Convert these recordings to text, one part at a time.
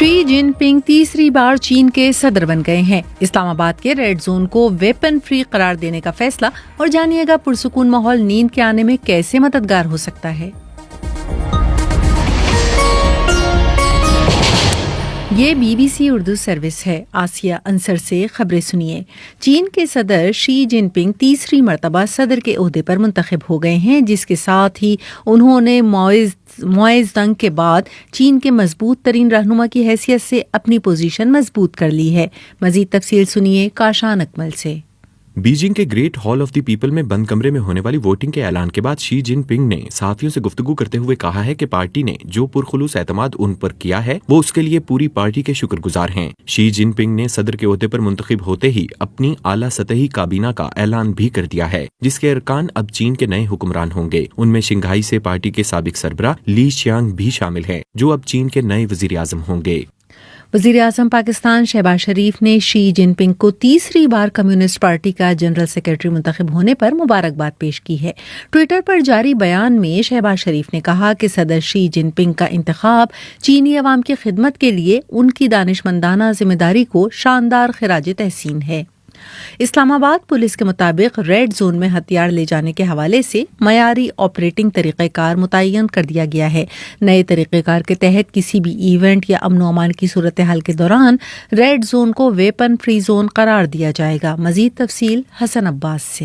Xi Jinping तीसरी बार चीन के सदर बन गए हैं। इस्लामाबाद के रेड जोन को वेपन फ्री करार देने का फैसला, और जानिएगा पुरसुकून माहौल नींद के आने में कैसे मददगार हो सकता है। ये BBC उर्दू सर्विस है। आसिया अंसर से खबरें सुनिए। चीन के सदर शी जिनपिंग तीसरी मर्तबा सदर के ओहदे पर मुंतखब हो गए हैं, जिसके साथ ही उन्होंने मुइज़ दंग के बाद चीन के मजबूत तरीन रहनुमा की हैसियत से अपनी पोजीशन मजबूत कर ली है। मजीद तफसील सुनिए काशान अकमल से। बीजिंग के great hall of the people में बंद कमरे में होने वाली वोटिंग के ऐलान के बाद शी जिनपिंग ने सहाफियों से गुफ्तगू करते हुए कहा है कि पार्टी ने जो पुरखुलूस एतमाद उन पर किया है वो उसके लिए पूरी पार्टी के शुक्रगुजार हैं। शी जिनपिंग ने सदर के ओहदे पर मुंतखब होते ही अपनी आला सतही काबीना का ऐलान भी कर दिया है, जिसके अरकान अब चीन के नए हुक्मरान होंगे। उनमें शंघाई से पार्टी के साबिक सरबराह ली शियांग भी शामिल हैं, जो अब चीन के नए वजीर आजम होंगे। वज़ीर आज़म पाकिस्तान शहबाज शरीफ ने शी जिनपिंग को तीसरी बार कम्युनिस्ट पार्टी का जनरल सेक्रेटरी मुंतखब होने पर मुबारकबाद पेश की है। ट्विटर पर जारी बयान में शहबाज शरीफ ने कहा कि सदर शी जिनपिंग का इंतखाब चीनी अवाम की खिदमत के लिए उनकी दानिशमंदाना जिम्मेदारी को शानदार खिराज तहसीन है। इस्लामाबाद पुलिस के मुताबिक रेड जोन में हथियार ले जाने के हवाले से मयारी ऑपरेटिंग तरीक़ेकार मुतय्यन कर दिया गया है। नए तरीक़ेकार के तहत किसी भी इवेंट या अमन अमान की सूरत हाल के दौरान रेड जोन को वेपन फ्री जोन करार दिया जाएगा। मजीद तफसील हसन अब्बास से।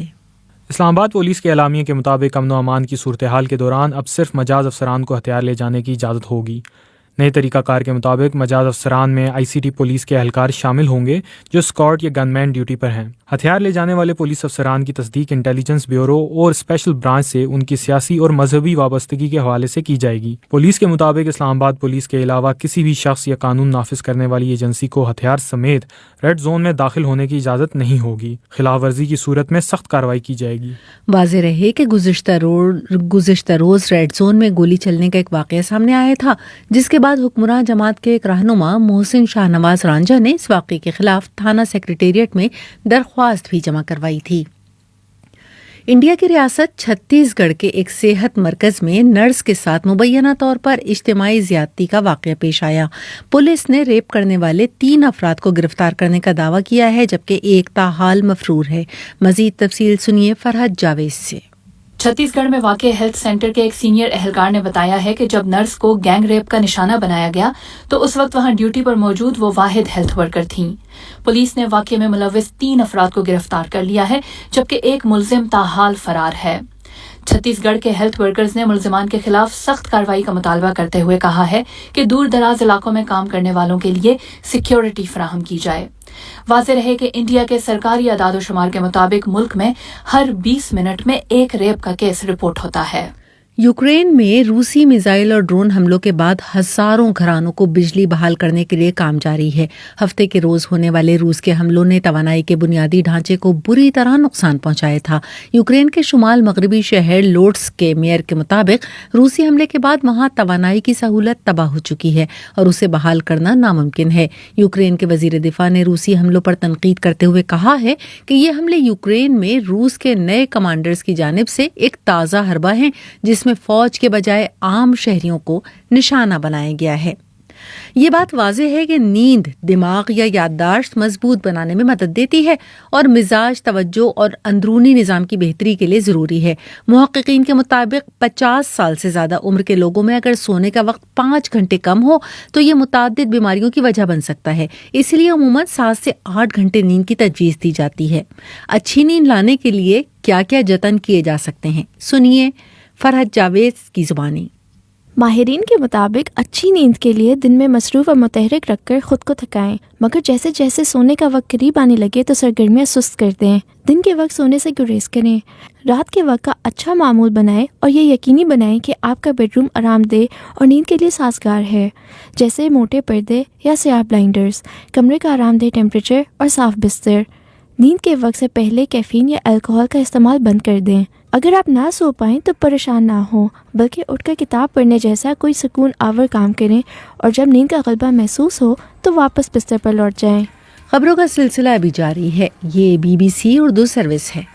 इस्लामाबाद पुलिस के एलामिये के मुताबिक अमन अमान की सूरत हाल के दौरान अब सिर्फ मजाज अफसरान को हथियार ले जाने की इजाज़त होगी। नए तरीक़ाकार के मुताबिक मजाज अफसरान में ICT पुलिस के एहलकार शामिल होंगे जो स्कॉट या गनमैन ड्यूटी पर हैं। हथियार ले जाने वाले पुलिस अफसरान की तस्दीक इंटेलिजेंस ब्यूरो और स्पेशल ब्रांच से उनकी सियासी और मजहबी वाबस्तगी के हवाले से की जाएगी। पुलिस के मुताबिक इस्लामाबाद पुलिस के अलावा किसी भी शख्स या कानून नाफिज करने वाली एजेंसी को हथियार समेत रेड जोन में दाखिल होने की इजाज़त नहीं होगी। खिलाफ वर्जी की सूरत में सख्त कार्रवाई की जाएगी। वाज़ेह रहे कि गुज़िश्ता रोज़ रेड जोन में गोली चलने का एक वाक़या सामने आया था, जिसके बाद हुक्मरान जमात के एक रहनुमा मोहसिन शाहनवाज रांझा ने इस वाक़े के खिलाफ थाना सेक्रेटेरिएट में दरख्वास्त भी जमा करवाई थी। इंडिया की रियासत छत्तीसगढ़ के एक सेहत मरकज में नर्स के साथ मुबैना तौर पर इज्तिमाई ज़्यादती का वाक़या पेश आया। पुलिस ने रेप करने वाले 3 अफराद को गिरफ्तार करने का दावा किया है, जबकि एक ताहाल मफरूर है। मज़ीद तफसील सुनिए फरहत जावेद से। छत्तीसगढ़ में वाक़ हेल्थ सेंटर के एक सीनियर एहलकार ने बताया है कि जब नर्स को गैंग रेप का निशाना बनाया गया तो उस वक्त वहां ड्यूटी पर मौजूद वो वाहिद हेल्थ वर्कर थीं। पुलिस ने वाक़े में मुलव्विस 3 अफराद को गिरफ्तार कर लिया है, जबकि एक मुल्जिम ताहाल फरार है। छत्तीसगढ़ के हेल्थ वर्कर्स ने मुल्जिमान के खिलाफ सख्त कार्रवाई का मुतालबा करते हुए कहा है कि दूर दराज इलाकों में काम करने वालों के लिए सिक्योरिटी फराहम की जाए। वाज़ेह रहे कि इंडिया के सरकारी आदाद-ओ-शुमार के मुताबिक मुल्क में हर 20 मिनट में एक रेप का केस रिपोर्ट होता है। यूक्रेन में रूसी मिसाइल और ड्रोन हमलों के बाद हजारों घरानों को बिजली बहाल करने के लिए काम जारी है। हफ्ते के रोज होने वाले रूस के हमलों ने तवानाई के बुनियादी ढांचे को बुरी तरह नुकसान पहुंचाया था। यूक्रेन के शुमाल मगरबी शहर लोड्स के मेयर के मुताबिक रूसी हमले के बाद वहां तवानाई की सहूलत तबाह हो चुकी है और उसे बहाल करना नामुमकिन है। यूक्रेन के वजीर दिफा ने रूसी हमलों पर तनकीद करते हुए कहा है कि ये हमले यूक्रेन में रूस के नए कमांडर्स की जानिब से एक ताज़ा हरबा है, जिसमें फौज के बजाय आम शहरियों को निशाना बनाया गया है। ये बात वाज़ेह है कि नींद दिमाग या याददाश्त मजबूत बनाने में मदद देती है और मिजाज, तवज्जो और अंदरूनी निज़ाम की बेहतरी के लिए ज़रूरी है। मुहक्किकीन के मुताबिक 50 साल से ज़्यादा उम्र के लोगों में अगर सोने का वक्त 5 घंटे कम हो तो ये मुताद्दिद बीमारियों की वजह बन सकता है। इसलिए अमूमन 7 से 8 घंटे नींद की तजवीज़ दी जाती है। अच्छी नींद लाने के लिए क्या क्या जतन किए जा सकते हैं, सुनिए फरहत जावेद की ज़ुबानी। माहिरीन के मुताबिक अच्छी नींद के लिए दिन में मसरूफ़ और मुतहरिक रखकर खुद को थकाएं, मगर जैसे जैसे सोने का वक्त करीब आने लगे तो सरगर्मियाँ सुस्त कर दें। दिन के वक्त सोने से गुरेज करें। रात के वक्त का अच्छा मामूल बनाएं और ये यकीनी बनाएं कि आपका बेडरूम आरामदेह और नींद के लिए साजगार है, जैसे मोटे पर्दे या स्याह ब्लाइंडर्स, कमरे का आरामदेह टेम्परेचर और साफ़ बिस्तर। नींद के वक्त से पहले कैफ़ीन या अल्कोहल का इस्तेमाल बंद कर दें। अगर आप ना सो पाएँ तो परेशान ना हो, बल्कि उठकर किताब पढ़ने जैसा कोई सुकून आवर काम करें और जब नींद का गलबा महसूस हो तो वापस बिस्तर पर लौट जाएं। खबरों का सिलसिला अभी जारी है। ये BBC उर्दू सर्विस है।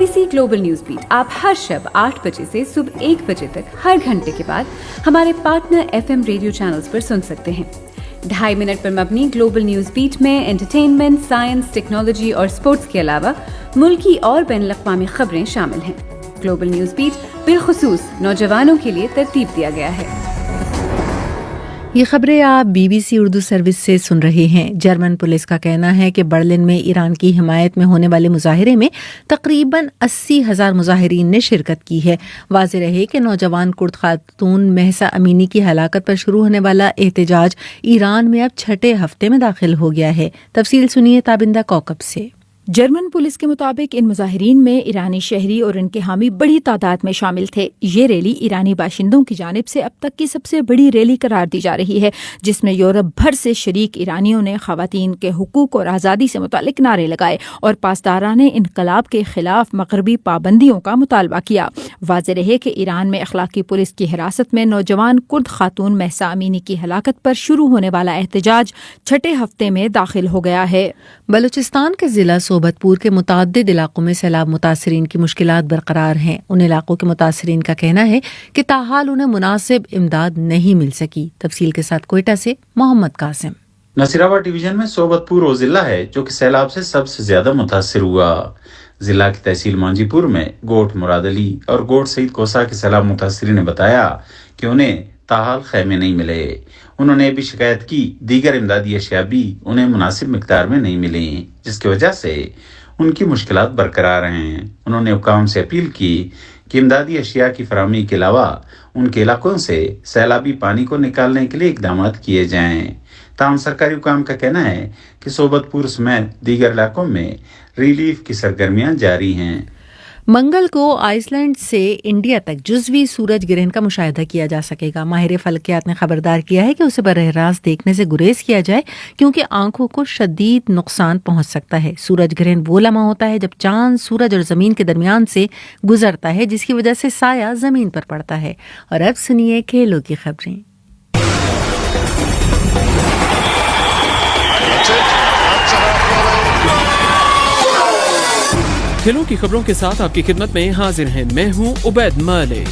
BBC ग्लोबल न्यूज बीट आप हर शब 8 बजे से सुबह 1 बजे तक हर घंटे के बाद हमारे पार्टनर FM रेडियो चैनल्स पर सुन सकते हैं। 2.5 मिनट पर मबनी ग्लोबल न्यूज बीट में एंटरटेनमेंट, साइंस, टेक्नोलॉजी और स्पोर्ट्स के अलावा मुल्की और बैनुल-अक़वामी खबरें शामिल हैं। ग्लोबल न्यूज बीट बिलखुसूस नौजवानों के लिए तरतीब दिया गया है। ये खबरें आप BBC उर्दू सर्विस से सुन रहे हैं। जर्मन पुलिस का कहना है कि बर्लिन में ईरान की हिमायत में होने वाले मुजाहिरे में तकरीबन 80,000 मुजाहिरीन ने शिरकत की है। वाज़ेह रहे कि नौजवान कुर्द खातून महसा अमीनी की हलाकत पर शुरू होने वाला एहतजाज ईरान में अब 6ठे हफ्ते में दाखिल हो गया है। तफसील सुनिए ताबिंदा कौकब से। जर्मन पुलिस के मुताबिक इन मुजाहिरीन में ईरानी शहरी और इनके हामी बड़ी तादाद में शामिल थे। ये रैली ईरानी बाशिंदों की जानिब से अब तक की सबसे बड़ी रैली करार दी जा रही है, जिसमें यूरोप भर से शरीक ईरानियों ने खवातीन के हुकूक और आज़ादी से मुतालिक नारे लगाए और पासदाराने इनकलाब के खिलाफ मगरबी पाबंदियों का मुतालबा किया। वाज़ेह रहे कि ईरान में अखलाकी पुलिस की हिरासत में नौजवान कुर्द खातून महसा अमीनी की हलाकत पर शुरू होने वाला एहतजाज 6ठे हफ्ते में दाखिल हो गया है। बलूचिस्तान के जिला सोबतपुर के मुताद्दिद इलाकों में सैलाब मुतासरीन की मुश्किलात बरकरार हैं। उन इलाकों के मुतासरीन का कहना है कि ताहाल उन्हें मुनासिब इमदाद नहीं मिल सकी। तफसील के साथ कोयटा से मोहम्मद कासिम। नसीराबाद डिवीजन में सोबतपुर वो जिला है जो कि सैलाब से सबसे ज्यादा मुतासिर हुआ। जिला की तहसील मांझीपुर में गोट मुराद अली और गोट सईद कोसा के सैलाब मुतासरीन ने बताया कि उन्हें ताहाल खैमे नहीं मिले। उन्होंने भी शिकायत की दीगर इमदादी अशिया भी उन्हें मुनासिब मिकदार में नहीं मिली, जिसकी वजह से उनकी मुश्किलात बरकरार हैं। उन्होंने हुकाम से अपील की कि इमदादी अशिया की फराहमी के अलावा उनके इलाकों से सैलाबी पानी को निकालने के लिए इकदाम किए जाएं। ताहम सरकारी हुकाम का कहना है कि सोबतपुर समेत दीगर इलाकों में रिलीफ की सरगर्मियां जारी हैं। मंगल को आइसलैंड से इंडिया तक जुज़वी सूरज ग्रहण का मुशाहिदा किया जा सकेगा। माहिर फलकियात ने खबरदार किया है कि उसे बरह रास्त देखने से गुरेज किया जाए, क्योंकि आंखों को शदीद नुकसान पहुंच सकता है। सूरज ग्रहण वो लम्हा होता है जब चांद सूरज और जमीन के दरमियान से गुजरता है, जिसकी वजह से साया जमीन पर पड़ता है। और अब सुनिए खेलों की खबरें। खेलों की खबरों के साथ आपकी खिदमत में हाजिर हैं, मैं हूं Ubaid Malik.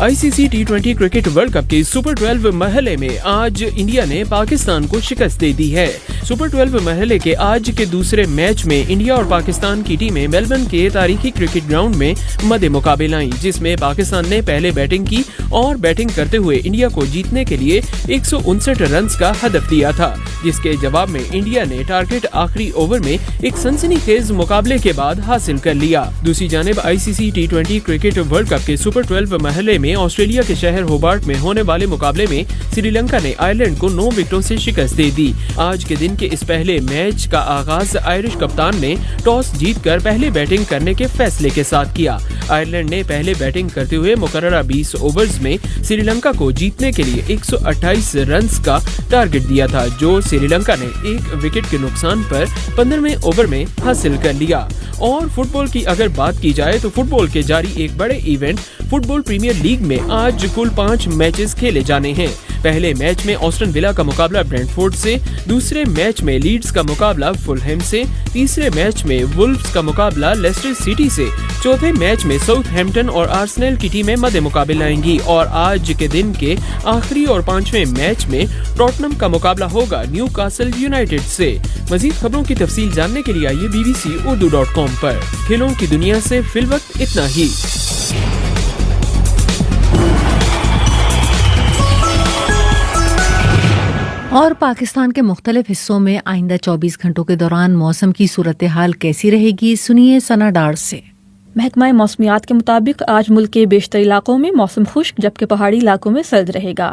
ICC T20 cricket world cup के सुपर 12 मरहले में आज इंडिया ने पाकिस्तान को शिकस्त दे दी है। सुपर 12 मरहले के आज के दूसरे मैच में इंडिया और पाकिस्तान की टीमें मेलबर्न के तारीखी क्रिकेट ग्राउंड में मद्दे मुकाबले आईं, जिसमें पाकिस्तान ने पहले बैटिंग की और बैटिंग करते हुए इंडिया को जीतने के लिए 159 रन का हदफ दिया था, जिसके जवाब में इंडिया ने टारगेट आखिरी ओवर में एक सनसनीखेज मुकाबले के बाद हासिल कर लिया। दूसरी जानिब ICC T20 cricket world cup के सुपर 12 मरहले में ऑस्ट्रेलिया के शहर होबार्ट में होने वाले मुकाबले में श्रीलंका ने आयरलैंड को 9 विकेटों से शिकस्त दे दी। आज के दिन के इस पहले मैच का आगाज आयरिश कप्तान ने टॉस जीतकर पहले बैटिंग करने के फैसले के साथ किया। आयरलैंड ने पहले बैटिंग करते हुए मुकर्ररा 20 ओवर्स में श्रीलंका को जीतने के लिए 128 रन का टारगेट दिया था, जो श्रीलंका ने 1 विकेट के नुकसान पर 15वें ओवर में हासिल कर लिया। और फुटबॉल की अगर बात की जाए तो फुटबॉल के जारी एक बड़े इवेंट फुटबॉल प्रीमियर लीग में आज कुल 5 मैचेस खेले जाने हैं। पहले मैच में ऑस्टन विला का मुकाबला ब्रेंटफोर्ड से, दूसरे मैच में लीड्स का मुकाबला फुलहैम से, तीसरे मैच में वुल्व्स का मुकाबला लेस्टर सिटी से, चौथे मैच में साउथहैम्पटन और आर्सेनल की टीमें मद्दे मुकाबले आएंगी। और आज के दिन के आखिरी और 5वें मैच में टॉटनम का मुकाबला होगा न्यूकासल यूनाइटेड से। मजीद खबरों की तफसील जानने के लिए आइए bbcurdu.com पर। खेलों की दुनिया से फिलवक्त इतना ही। और पाकिस्तान के मुख्तलिफ हिस्सों में आइंदा 24 घंटों के दौरान मौसम की सूरत हाल कैसी रहेगी, सुनिए सना डार से। महकमा मौसमियात के मुताबिक आज मुल्क के बेशतर इलाकों में मौसम खुश्क जबकि पहाड़ी इलाकों में सर्द रहेगा।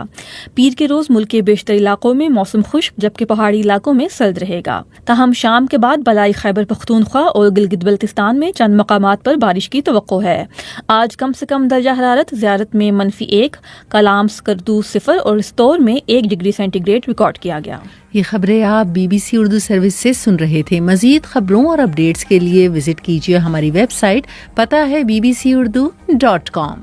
पीर के रोज़ मुल्क के बेशतर इलाकों में मौसम खुश्क जबकि पहाड़ी इलाकों में सर्द रहेगा। ताहम शाम के बाद बलाई खैबर पख्तूनख्वा और गिलगित बल्तिस्तान में चंद मकामात पर बारिश की तवक्को है। आज कम से कम दर्जा हरारत ज़ियारत में -1, कलाम, स्कर्दू 0 और स्टोर में 1 डिग्री सेंटीग्रेड रिकॉर्ड किया गया। ये खबरें आप BBC उर्दू सर्विस से सुन रहे थे। मजीद खबरों और अपडेट्स के लिए विजिट कीजिए हमारी वेबसाइट, पता है bbcurdu.com।